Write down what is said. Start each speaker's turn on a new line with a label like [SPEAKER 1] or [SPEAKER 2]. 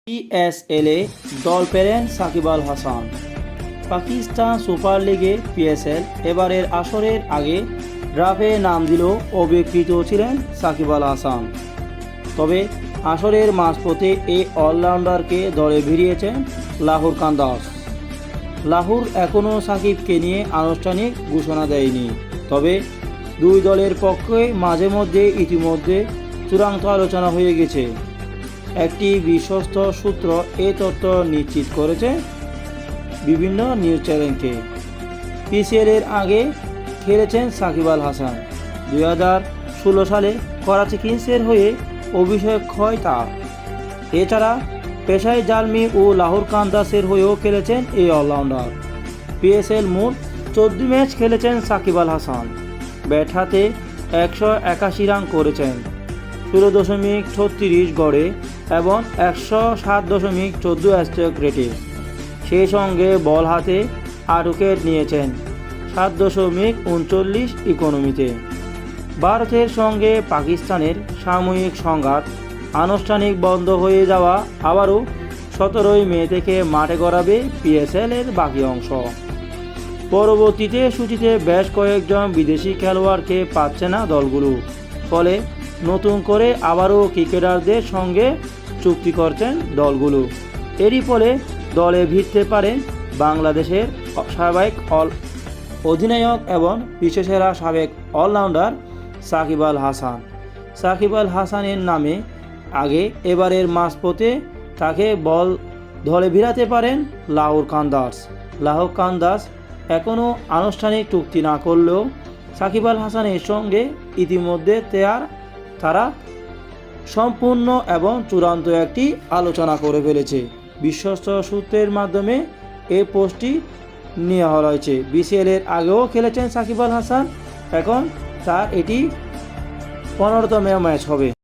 [SPEAKER 1] পিএসএলে দল পেলেন সাকিব আল হাসান। পাকিস্তান সুপার লিগে পিএসএল এবারের আসরের আগে ড্রাফে নাম দিল অবিকৃত ছিলেন সাকিব আল হাসান। তবে আসরের মাঝপথে এই অলরাউন্ডারকে দলে ভিড়িয়েছেন লাহোর কান্দাস। লাহোর এখনও সাকিবকে নিয়ে আনুষ্ঠানিক ঘোষণা দেয়নি, তবে দুই দলের পক্ষে মাঝে মধ্যে ইতিমধ্যে চূড়ান্ত আলোচনা হয়ে গেছে। একটি বিশ্বস্ত সূত্র এই তথ্য নিশ্চিত করেছে বিভিন্ন নিউজ চ্যানেলকে। পিসিএলের আগে খেলেছেন সাকিব আল হাসান। 2016 সালে করাচি কিংসের হয়ে অভিষেক হয় তার। এছাড়া পেশায় জালমি ও লাহোর কান্দাসের হয়েও খেলেছেন এই অলরাউন্ডার। পিএসএল মোট 14 ম্যাচ খেলেছেন সাকিব আল হাসান। ব্যাট হাতে 181 রান করেছেন 16.36 গড়ে এবং 107.14 স্ট্রাইক রেটে। সেই সঙ্গে বল হাতে 8 উইকেট নিয়েছেন 7.39 ইকোনমিতে। ভারতের সঙ্গে পাকিস্তানের সাময়িক সংঘাত আনুষ্ঠানিক বন্ধ হয়ে যাওয়া আবারও 17 মে থেকে মাঠে গড়াবে পিএসএলের বাকি অংশ। পরবর্তীতে সূচিতে বেশ কয়েকজন বিদেশি খেলোয়াড়কে পাচ্ছে না দলগুলো, ফলে নতুন করে আবারও ক্রিকেটারদের সঙ্গে চুক্তি করছেন দলগুলো। এরই ফলে দলে ভিড়তে পারেন বাংলাদেশের সাবেক অধিনায়ক এবং বিশ্বসেরা সাবেক অলরাউন্ডার সাকিব আল হাসান। সাকিব আল হাসানের নামে আগে এবারের মাঝপথে তাকে দলে ভিড়াতে পারেন লাহোর কান্দাস। লাহোর কান্দাস এখনও আনুষ্ঠানিক চুক্তি না করলেও সাকিব আল হাসানের সঙ্গে ইতিমধ্যে তারা সম্পূর্ণ এবং চূড়ান্ত একটি আলোচনা করে ফেলেছে। বিশ্বস্ত সূত্রের মাধ্যমে এই পোস্টটি নেওয়া হয়েছে। বিসিএলের আগেও খেলেছেন সাকিব আল হাসান, এখন তার এটি 15তম ম্যাচ হবে।